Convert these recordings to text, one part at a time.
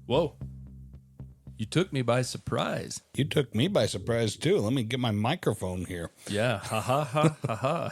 Whoa. You took me by surprise. You took me by surprise, too. Let me get my microphone here. Yeah. Ha ha ha ha ha.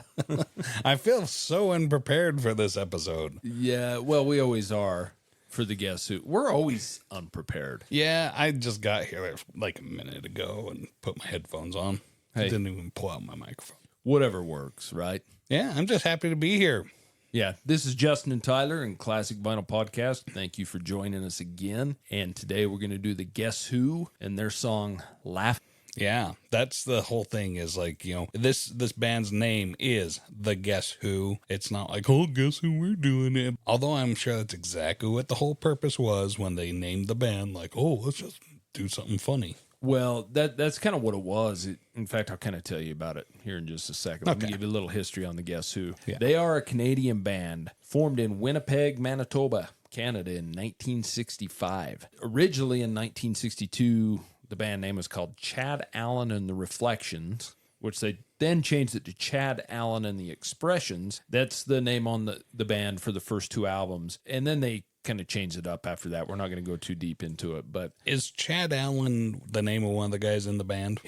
I feel so unprepared for this episode. Yeah. Well, we always are for the Guess Who. We're always unprepared. Yeah, I just got here like a minute ago and put my headphones on. I Hey. didn't even pull out my microphone. Whatever works, right? Yeah, I'm just happy to be here. Yeah, this is Justin and Tyler in Classic Vinyl Podcast. Thank you for joining us again. And today we're going to do the Guess Who and their song Laugh. Yeah, that's the whole thing is like, you know, this band's name is The Guess Who. It's not like, oh, guess who we're doing it. Although I'm sure that's exactly what the whole purpose was when they named the band. Like, oh, let's just do something funny. Well, that's kind of what it was. In fact, I'll kind of tell you about it here in just a second. Let me Okay. give you a little history on the Guess Who. Yeah. They are a Canadian band formed in Winnipeg, Manitoba, Canada in 1965. Originally in 1962, the band name was called Chad Allen and the Reflections, which they then changed it to Chad Allen and the Expressions. That's the name on the band for the first two albums. And then they kind of changed it up after that. We're not going to go too deep into it, but Is Chad Allen the name of one of the guys in the band?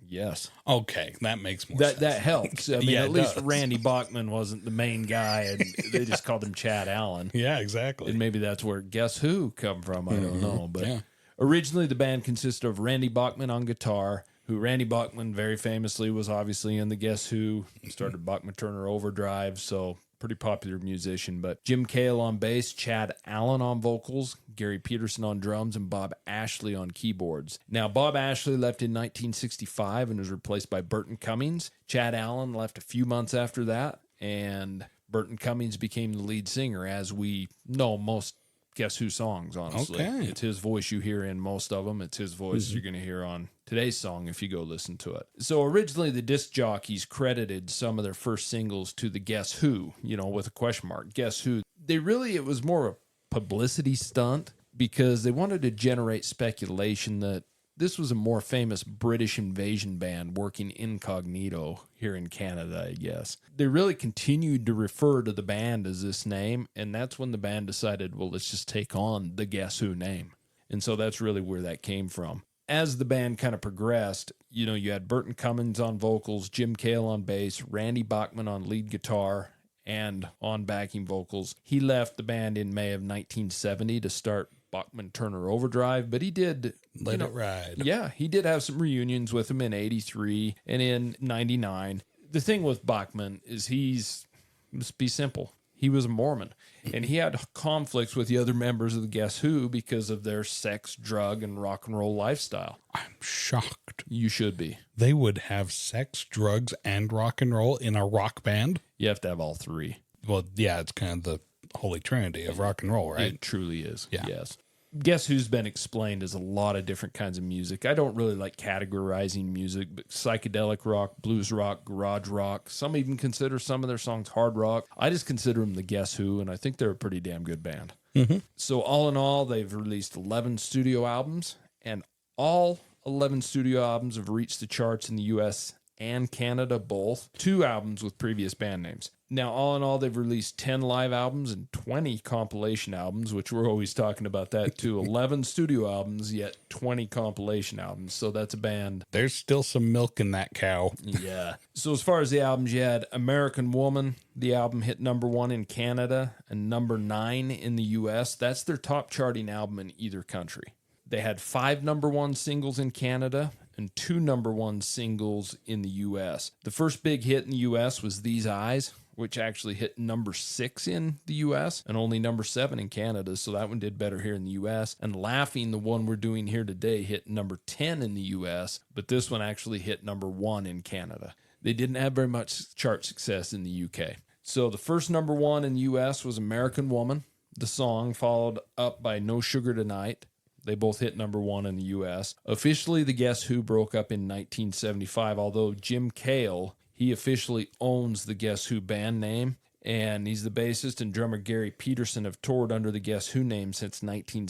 yes. Okay, that makes more sense. That helps. I mean, Yeah, at it least does. Randy Bachman wasn't the main guy, and they just called him Chad Allen. Yeah, exactly. And maybe that's where Guess Who come from. I don't know. But Yeah. originally, the band consisted of Randy Bachman on guitar, who Randy Bachman very famously was obviously in the Guess Who. Started Bachman Turner Overdrive, so pretty popular musician. But Jim Cale on bass, Chad Allen on vocals, Gary Peterson on drums, and Bob Ashley on keyboards. Now, Bob Ashley left in 1965 and was replaced by Burton Cummings. Chad Allen left a few months after that, and Burton Cummings became the lead singer, as we know most Guess Who songs, honestly. Okay. It's his voice you hear in most of them. It's his voice you're going to hear on today's song if you go listen to it. So originally the disc jockeys credited some of their first singles to the Guess Who, with a question mark, Guess Who. It was more a publicity stunt because they wanted to generate speculation that this was a more famous British invasion band working incognito here in Canada, I guess. They really continued to refer to the band as this name, and that's when the band decided, well, let's just take on the Guess Who name. And so that's really where that came from. As the band kind of progressed, you had Burton Cummings on vocals, Jim Cale on bass, Randy Bachman on lead guitar, and on backing vocals. He left the band in May of 1970 to start Bachman Turner Overdrive, but he did Let it ride. Yeah, he did have some reunions with him in 83 and in 99. The thing with Bachman is let's be simple. He was a Mormon, and he had conflicts with the other members of the Guess Who because of their sex, drug, and rock and roll lifestyle. I'm shocked. You should be. They would have sex, drugs, and rock and roll in a rock band? You have to have all three. Well, yeah, it's kind of the holy trinity of rock and roll, right? It truly is. Yeah. Yes. Guess Who's been explained as a lot of different kinds of music. I don't really like categorizing music, but psychedelic rock, blues rock, garage rock. Some even consider some of their songs hard rock. I just consider them the Guess Who, and I think they're a pretty damn good band. Mm-hmm. So all in all, they've released 11 studio albums, and all 11 studio albums have reached the charts in the U.S. and Canada both. 2 albums with previous band names. Now, all in all, they've released 10 live albums and 20 compilation albums, which we're always talking about that too. 11 studio albums, yet 20 compilation albums. So that's a band. There's still some milk in that cow. Yeah. So as far as the albums, you had American Woman. The album hit number 1 in Canada and number 9 in the U.S. That's their top charting album in either country. They had 5 number 1 singles in Canada and 2 number 1 singles in the U.S. The first big hit in the U.S. was These Eyes, which actually hit number 6 in the U.S. and only number 7 in Canada, so that one did better here in the U.S. And Laughing, the one we're doing here today, hit number 10 in the U.S., but this one actually hit number 1 in Canada. They didn't have very much chart success in the U.K. So the first number 1 in the U.S. was American Woman, the song, followed up by No Sugar Tonight. They both hit number 1 in the U.S. Officially, the Guess Who broke up in 1975, although Jim Cale, he officially owns the Guess Who band name, and he's the bassist and drummer Gary Peterson have toured under the Guess Who name since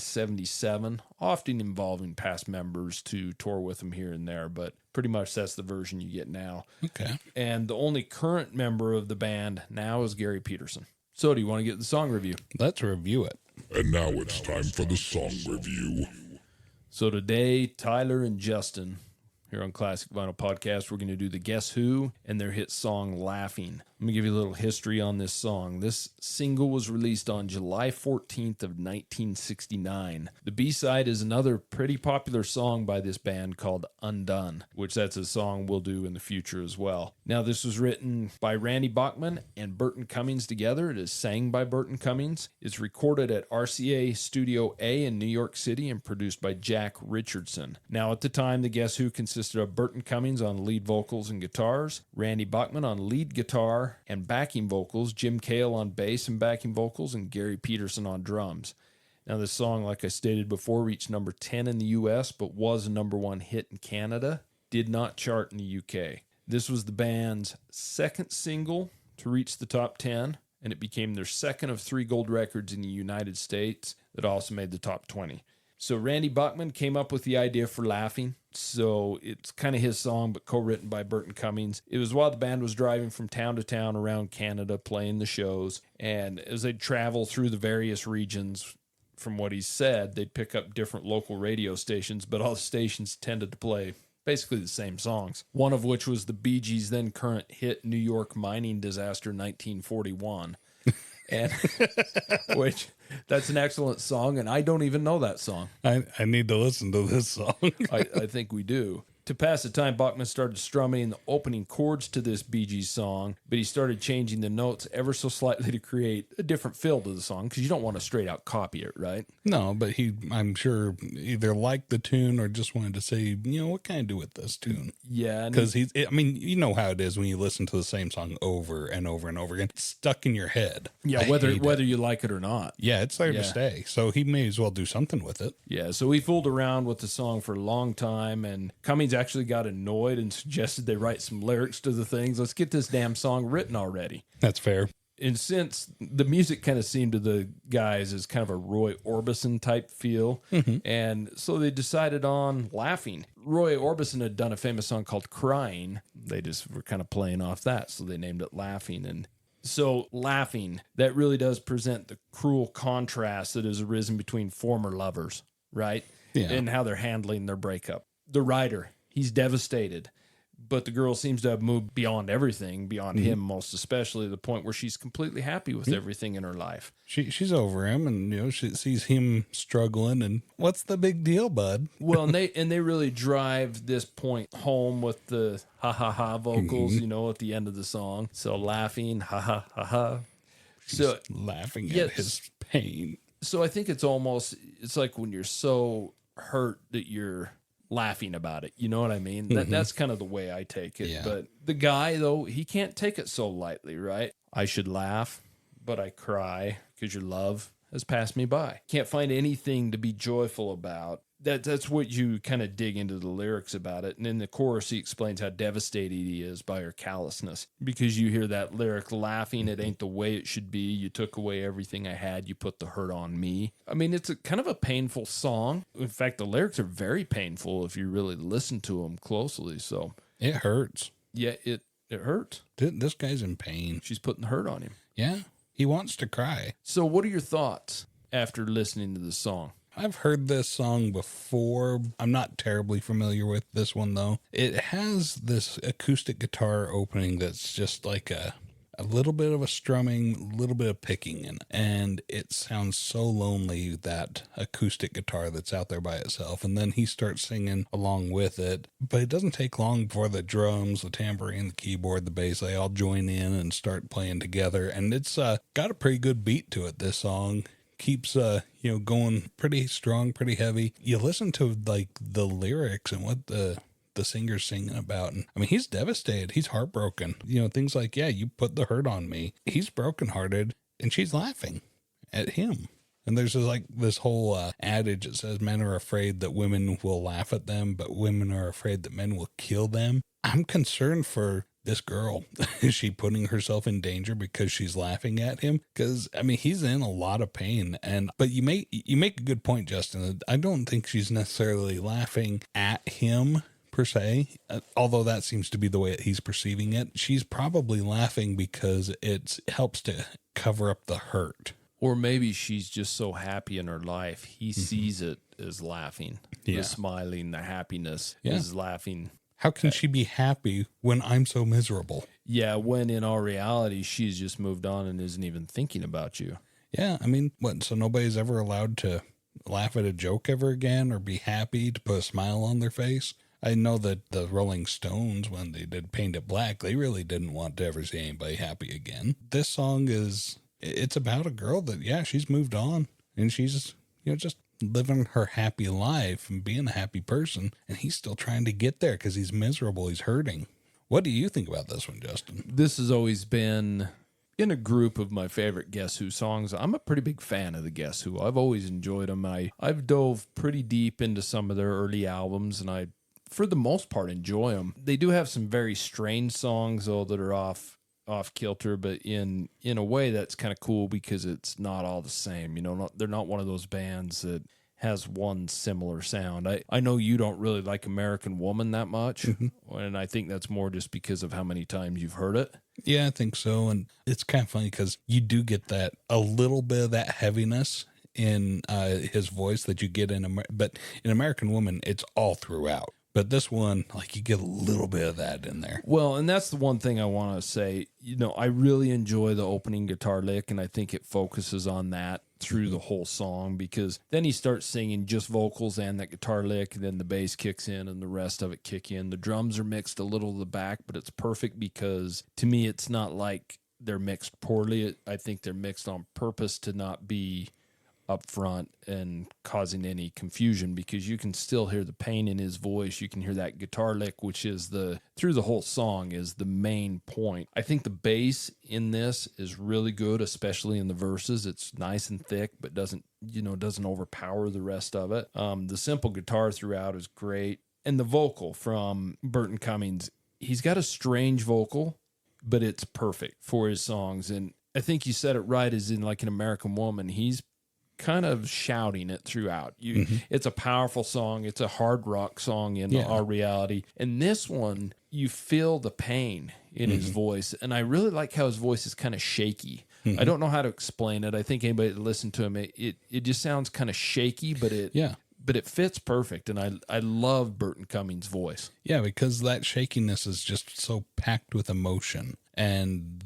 1977, often involving past members to tour with them here and there, but pretty much that's the version you get now. Okay. And the only current member of the band now is Gary Peterson. So do you want to get the song review? Let's review it. And now it's time for the song review. So today, Tyler and Justin here on Classic Vinyl Podcast, we're going to do the Guess Who and their hit song Laughing. Let me give you a little history on this song. This single was released on July 14th of 1969. The B-side is another pretty popular song by this band called Undone, which that's a song we'll do in the future as well. Now, this was written by Randy Bachman and Burton Cummings together. It is sang by Burton Cummings. It's recorded at RCA Studio A in New York City and produced by Jack Richardson. Now, at the time, the Guess Who consisted of Burton Cummings on lead vocals and guitars, Randy Bachman on lead guitar and backing vocals, Jim Cale on bass and backing vocals, and Gary Peterson on drums. Now, this song, like I stated before, reached number 10 in the U.S., but was a number one hit in Canada. Did not chart in the U.K. This was the band's second single to reach the top 10, and it became their second of 3 gold records in the United States that also made the top 20. So Randy Bachman came up with the idea for Laughing. So it's kind of his song, but co-written by Burton Cummings. It was while the band was driving from town to town around Canada, playing the shows. And as they'd travel through the various regions, from what he said, they'd pick up different local radio stations, but all the stations tended to play basically the same songs. One of which was the Bee Gees' then current hit New York mining disaster 1941. And which that's an excellent song, and I don't even know that song. I need to listen to this song. I think we do. To pass the time, Bachman started strumming the opening chords to this Bee Gees song, but he started changing the notes ever so slightly to create a different feel to the song, because you don't want to straight out copy it, right? No, but I'm sure, either liked the tune or just wanted to say, what can I do with this tune? Yeah. Because you know how it is when you listen to the same song over and over and over again. It's stuck in your head. Yeah, whether you like it or not. Yeah, it's there to stay. So he may as well do something with it. Yeah, so he fooled around with the song for a long time, and Cummings actually got annoyed and suggested they write some lyrics to the things. Let's get this damn song written already. That's fair. And since the music kind of seemed to the guys as kind of a Roy Orbison type feel, and so they decided on Laughing. Roy Orbison had done a famous song called Crying. They just were kind of playing off that, so they named it Laughing. And so Laughing, that really does present the cruel contrast that has arisen between former lovers, right? Yeah. And how they're handling their breakup. The writer, he's devastated, but the girl seems to have moved beyond everything, beyond him most especially, to the point where she's completely happy with everything in her life. She's over him, and she sees him struggling, and what's the big deal, bud? Well, and they really drive this point home with the ha ha ha vocals, at the end of the song. So Laughing, ha ha ha ha. So laughing at his pain. So I think it's like when you're so hurt that you're laughing about it. You know what I mean? That's kind of the way I take it. Yeah. But the guy, though, he can't take it so lightly, right? I should laugh, but I cry because your love has passed me by. Can't find anything to be joyful about. That's what you kind of dig into the lyrics about it. And in the chorus, he explains how devastated he is by her callousness. Because you hear that lyric, laughing, it ain't the way it should be. You took away everything I had. You put the hurt on me. I mean, it's a kind of a painful song. In fact, the lyrics are very painful if you really listen to them closely. So it hurts. Yeah, it hurts. This guy's in pain. She's putting the hurt on him. Yeah, he wants to cry. So what are your thoughts after listening to the song? I've heard this song before. I'm not terribly familiar with this one, though. It has this acoustic guitar opening that's just like a little bit of a strumming, a little bit of picking, and it sounds so lonely, that acoustic guitar that's out there by itself. And then he starts singing along with it, but it doesn't take long before the drums, the tambourine, the keyboard, the bass, they all join in and start playing together. And it's got a pretty good beat to it, this song. Keeps going pretty strong, pretty heavy. You listen to like the lyrics and what the singer's singing about, and I mean, he's devastated, he's heartbroken, things like, yeah, you put the hurt on me. He's brokenhearted, and she's laughing at him. And there's this whole adage that says men are afraid that women will laugh at them, but women are afraid that men will kill them. I'm concerned for this girl. Is she putting herself in danger because she's laughing at him? Because, I mean, he's in a lot of pain. But you make a good point, Justin. I don't think she's necessarily laughing at him per se, although that seems to be the way that he's perceiving it. She's probably laughing because it helps to cover up the hurt. Or maybe she's just so happy in her life. He sees it as laughing. Yeah. The smiling, the happiness Yeah. is laughing. How can she be happy when I'm so miserable? Yeah, when in all reality, she's just moved on and isn't even thinking about you. Yeah, I mean, what? So nobody's ever allowed to laugh at a joke ever again or be happy to put a smile on their face? I know that the Rolling Stones, when they did Paint It Black, they really didn't want to ever see anybody happy again. This song it's about a girl that, yeah, she's moved on and she's, just living her happy life and being a happy person. And he's still trying to get there because he's miserable. He's hurting. What do you think about this one, Justin? This has always been in a group of my favorite Guess Who songs. I'm a pretty big fan of the Guess Who. I've always enjoyed them. I've dove pretty deep into some of their early albums, and I, for the most part, enjoy them. They do have some very strange songs, though, that are off kilter, but in a way that's kind of cool because it's not all the same. They're not one of those bands that has one similar sound. I know you don't really like American Woman that much, and I think that's more just because of how many times you've heard it. Yeah, I think so. And it's kind of funny because you do get a little bit of that heaviness in his voice that you get but in American Woman, it's all throughout. But this one, like, you get a little bit of that in there. Well, and that's the one thing I want to say. I really enjoy the opening guitar lick, and I think it focuses on that through the whole song, because then he starts singing just vocals and that guitar lick, and then the bass kicks in and the rest of it kick in. The drums are mixed a little to the back, but it's perfect because, to me, it's not like they're mixed poorly. I think they're mixed on purpose to not be up front and causing any confusion, because you can still hear the pain in his voice. You can hear that guitar lick, which is through the whole song is the main point. I think the bass in this is really good, especially in the verses. It's nice and thick, but doesn't overpower the rest of it. The simple guitar throughout is great. And the vocal from Burton Cummings, he's got a strange vocal, but it's perfect for his songs. And I think you said it right, as in like an American Woman, he's kind of shouting it throughout. It's a powerful song. It's a hard rock song in our reality. And this one, you feel the pain in his voice. And I really like how his voice is kind of shaky. I don't know how to explain it. I think anybody that listened to him, it just sounds kind of shaky, but it fits perfect. And I love Burton Cummings' voice. Yeah, because that shakiness is just so packed with emotion. And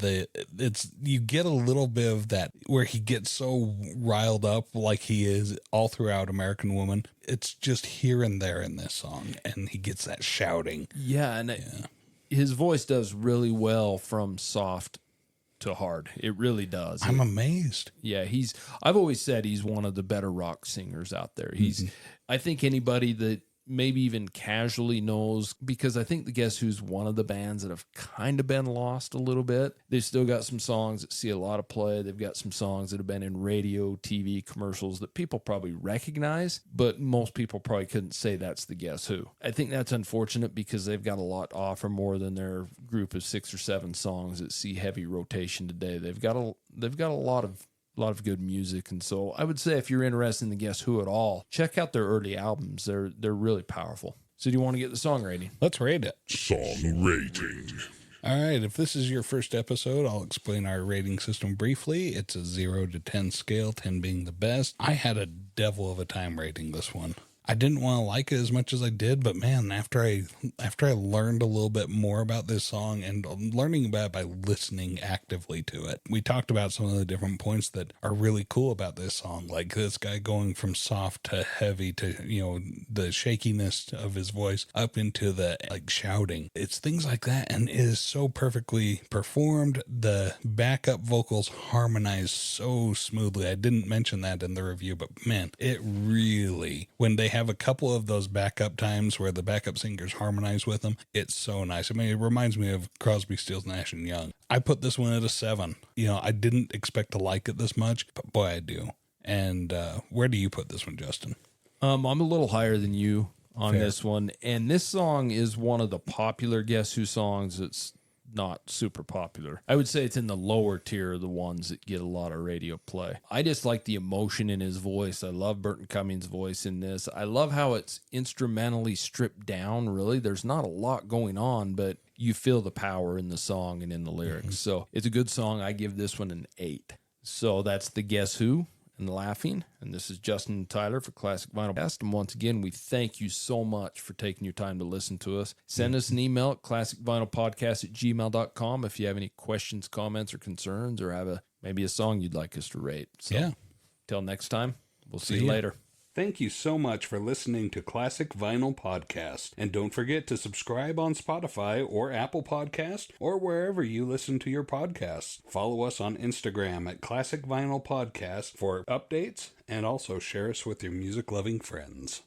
you get a little bit of that where he gets so riled up like he is all throughout American Woman. It's just here and there in this song, and he gets that shouting. Yeah, and his voice does really well from soft to hard. It really does. I'm amazed. Yeah, I've always said he's one of the better rock singers out there. I think anybody that maybe even casually knows, because I think the Guess Who's one of the bands that have kind of been lost a little bit. They've still got some songs that see a lot of play. They've got some songs that have been in radio, TV, commercials that people probably recognize, but most people probably couldn't say that's the Guess Who. I think that's unfortunate because they've got a lot to offer more than their group of 6 or 7 songs that see heavy rotation today. They've got a lot of good music, and so I would say if you're interested in the Guess Who at all, check out their early albums. They're really powerful. So do you want to get the song rating? Let's rate it. Song rating. All right, if this is your first episode, I'll explain our rating system briefly. It's a 0 to 10 scale, 10 being the best. I had a devil of a time rating this one. I didn't want to like it as much as I did, but man, after I learned a little bit more about this song and learning about it by listening actively to it, we talked about some of the different points that are really cool about this song, like this guy going from soft to heavy to, the shakiness of his voice up into the like shouting. It's things like that, and it is so perfectly performed. The backup vocals harmonize so smoothly. I didn't mention that in the review, but man, it really, when they have a couple of those backup times where the backup singers harmonize with them, it's so nice. I mean, it reminds me of Crosby, Stills, Nash and Young. I put this one at a 7. I didn't expect to like it this much, but boy, I do. And where do you put this one, Justin? I'm a little higher than you on Fair. this one, and this song is one of the popular Guess Who songs. It's not super popular. I would say it's in the lower tier of the ones that get a lot of radio play. I just like the emotion in his voice. I love Burton Cummings' voice in this. I love how it's instrumentally stripped down, really. There's not a lot going on, but you feel the power in the song and in the lyrics. So it's a good song. I give this one an 8. So that's the Guess Who and the Laughing. And this is Justin and Tyler for Classic Vinyl Cast. And once again, we thank you so much for taking your time to listen to us. Send us an email at classicvinylpodcast@gmail.com if you have any questions, comments, or concerns, or have maybe a song you'd like us to rate. So, Yeah. Till next time, we'll see you ya. later. Thank you so much for listening to Classic Vinyl Podcast. And don't forget to subscribe on Spotify or Apple Podcast or wherever you listen to your podcasts. Follow us on Instagram at Classic Vinyl Podcast for updates, and also share us with your music-loving friends.